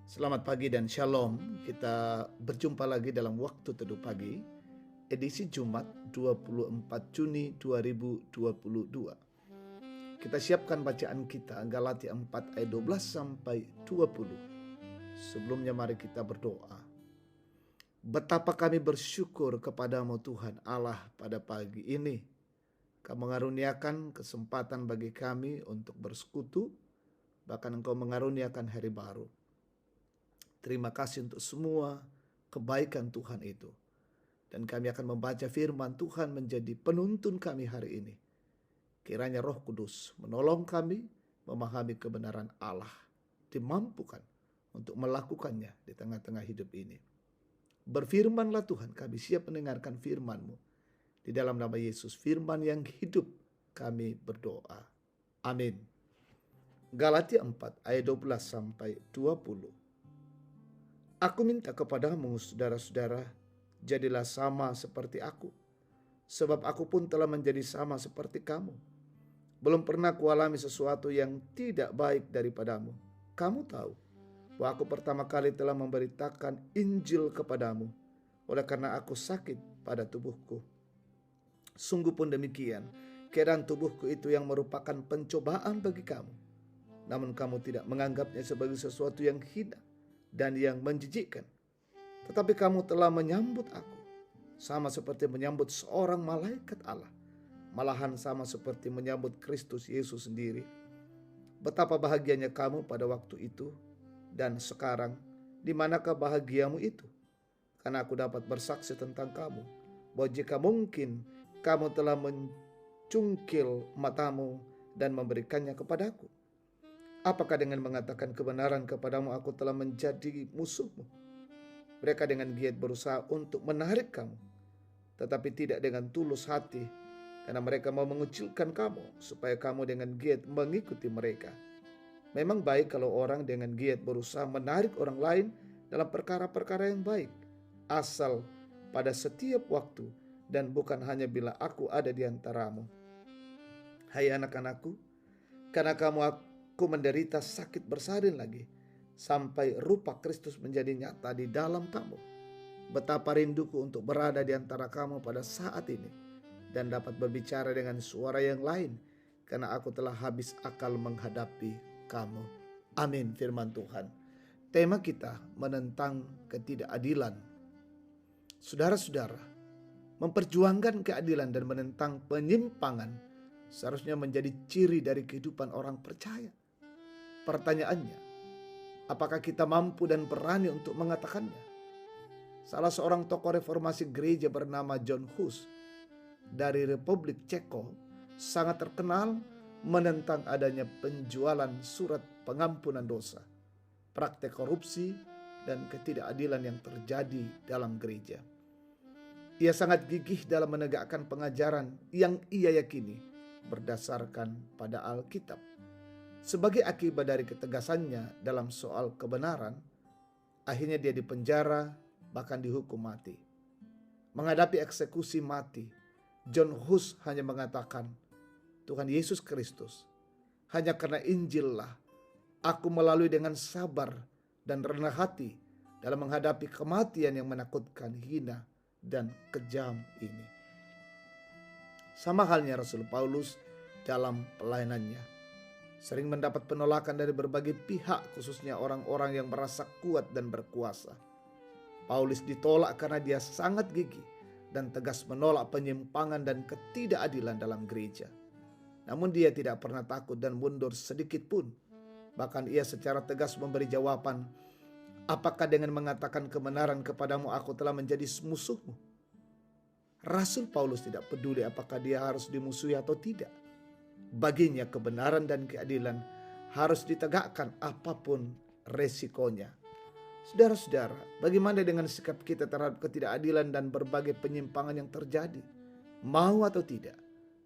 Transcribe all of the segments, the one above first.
Selamat pagi dan shalom. Kita berjumpa lagi dalam waktu teduh pagi, edisi Jumat 24 Juni 2022. Kita siapkan bacaan kita Galatia 4 ayat 12 sampai 20. Sebelumnya mari kita berdoa. Betapa kami bersyukur kepadamu Tuhan Allah pada pagi ini. Kau mengaruniakan kesempatan bagi kami untuk bersekutu, bahkan Engkau mengaruniakan hari baru. Terima kasih untuk semua kebaikan Tuhan itu. Dan kami akan membaca firman Tuhan menjadi penuntun kami hari ini. Kiranya Roh Kudus menolong kami memahami kebenaran Allah. Dimampukan untuk melakukannya di tengah-tengah hidup ini. Berfirmanlah Tuhan, kami siap mendengarkan firman-Mu. Di dalam nama Yesus, firman yang hidup, kami berdoa. Amin. Galatia 4 ayat 12 sampai 20. Aku minta kepadamu, saudara-saudara, jadilah sama seperti aku, sebab aku pun telah menjadi sama seperti kamu. Belum pernah kualami sesuatu yang tidak baik daripadamu. Kamu tahu bahwa aku pertama kali telah memberitakan Injil kepadamu, oleh karena aku sakit pada tubuhku. Sungguh pun demikian, keadaan tubuhku itu yang merupakan pencobaan bagi kamu. Namun kamu tidak menganggapnya sebagai sesuatu yang hina dan yang menjijikkan. Tetapi kamu telah menyambut aku, sama seperti menyambut seorang malaikat Allah. Malahan sama seperti menyambut Kristus Yesus sendiri. Betapa bahagianya kamu pada waktu itu dan sekarang. Di manakah bahagiamu itu? Karena aku dapat bersaksi tentang kamu, bahwa jika mungkin kamu telah mencungkil matamu dan memberikannya kepadaku. Apakah dengan mengatakan kebenaran kepadamu aku telah menjadi musuhmu? Mereka dengan giat berusaha untuk menarik kamu, tetapi tidak dengan tulus hati, karena mereka mau mengucilkan kamu, supaya kamu dengan giat mengikuti mereka. Memang baik kalau orang dengan giat berusaha menarik orang lain dalam perkara-perkara yang baik, asal pada setiap waktu dan bukan hanya bila aku ada di antaramu. Hai anak-anakku, karena aku menderita sakit bersalin lagi, sampai rupa Kristus menjadi nyata di dalam kamu. Betapa rinduku untuk berada di antara kamu pada saat ini, dan dapat berbicara dengan suara yang lain, karena aku telah habis akal menghadapi kamu. Amin. Firman Tuhan. Tema kita menentang ketidakadilan. Saudara-saudara, memperjuangkan keadilan dan menentang penyimpangan seharusnya menjadi ciri dari kehidupan orang percaya. Pertanyaannya, apakah kita mampu dan berani untuk mengatakannya? Salah seorang tokoh reformasi gereja bernama John Hus dari Republik Ceko sangat terkenal menentang adanya penjualan surat pengampunan dosa, praktek korupsi, dan ketidakadilan yang terjadi dalam gereja. Ia sangat gigih dalam menegakkan pengajaran yang ia yakini berdasarkan pada Alkitab. Sebagai akibat dari ketegasannya dalam soal kebenaran, akhirnya dia dipenjara, bahkan dihukum mati. Menghadapi eksekusi mati, John Hus hanya mengatakan, Tuhan Yesus Kristus, hanya karena Injil lah aku melalui dengan sabar dan rendah hati dalam menghadapi kematian yang menakutkan, hina, dan kejam ini. Sama halnya Rasul Paulus dalam pelayanannya sering mendapat penolakan dari berbagai pihak, khususnya orang-orang yang merasa kuat dan berkuasa. Paulus ditolak karena dia sangat gigih dan tegas menolak penyimpangan dan ketidakadilan dalam gereja. Namun dia tidak pernah takut dan mundur sedikit pun. Bahkan ia secara tegas memberi jawaban, apakah dengan mengatakan kebenaran kepadamu aku telah menjadi musuhmu? Rasul Paulus tidak peduli apakah dia harus dimusuhi atau tidak. Baginya kebenaran dan keadilan harus ditegakkan apapun resikonya. Saudara-saudara, bagaimana dengan sikap kita terhadap ketidakadilan dan berbagai penyimpangan yang terjadi? Mau atau tidak,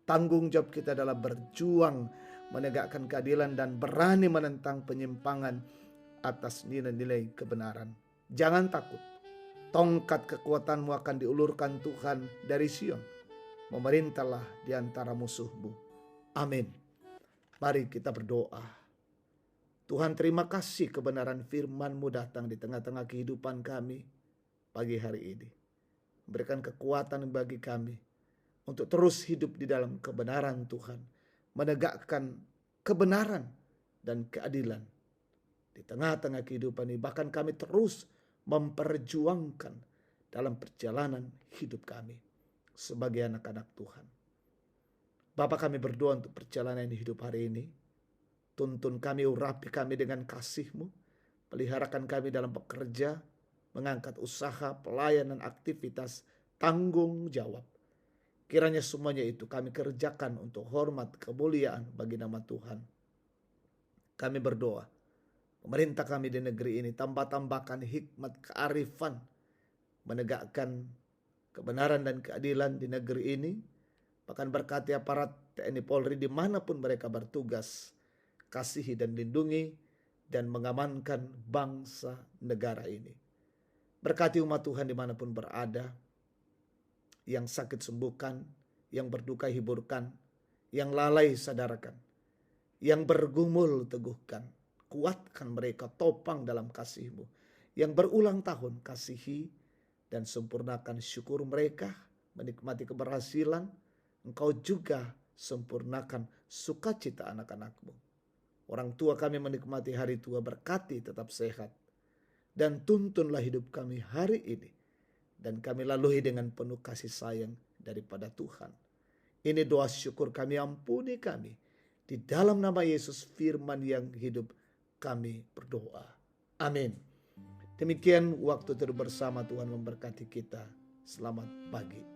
tanggung jawab kita adalah berjuang menegakkan keadilan dan berani menentang penyimpangan atas nilai-nilai kebenaran. Jangan takut, tongkat kekuatanmu akan diulurkan Tuhan dari Sion. Memerintahlah di antara musuhmu. Amin. Mari kita berdoa. Tuhan, terima kasih kebenaran firman-Mu datang di tengah-tengah kehidupan kami pagi hari ini. Berikan kekuatan bagi kami untuk terus hidup di dalam kebenaran Tuhan. Menegakkan kebenaran dan keadilan di tengah-tengah kehidupan ini. Bahkan kami terus memperjuangkan dalam perjalanan hidup kami sebagai anak-anak Tuhan. Bapa, kami berdoa untuk perjalanan hidup hari ini. Tuntun kami, urapi kami dengan kasih-Mu. Peliharakan kami dalam bekerja, mengangkat usaha, pelayanan, aktivitas, tanggung jawab. Kiranya semuanya itu kami kerjakan untuk hormat, kemuliaan bagi nama Tuhan. Kami berdoa, pemerintah kami di negeri ini tambahkan hikmat kearifan, menegakkan kebenaran dan keadilan di negeri ini. Bahkan berkati aparat TNI Polri dimanapun mereka bertugas. Kasihi dan lindungi dan mengamankan bangsa negara ini. Berkati umat Tuhan dimanapun berada. Yang sakit sembuhkan, yang berduka hiburkan, yang lalai sadarkan, yang bergumul teguhkan, kuatkan mereka, topang dalam kasih-Mu. Yang berulang tahun kasihi dan sempurnakan syukur mereka, menikmati keberhasilan. Engkau juga sempurnakan sukacita anak-anak-Mu. Orang tua kami menikmati hari tua, berkati tetap sehat. Dan tuntunlah hidup kami hari ini. Dan kami lalui dengan penuh kasih sayang daripada Tuhan. Ini doa syukur kami, ampuni kami. Di dalam nama Yesus firman yang hidup kami berdoa. Amin. Demikian waktu terus bersama, Tuhan memberkati kita. Selamat pagi.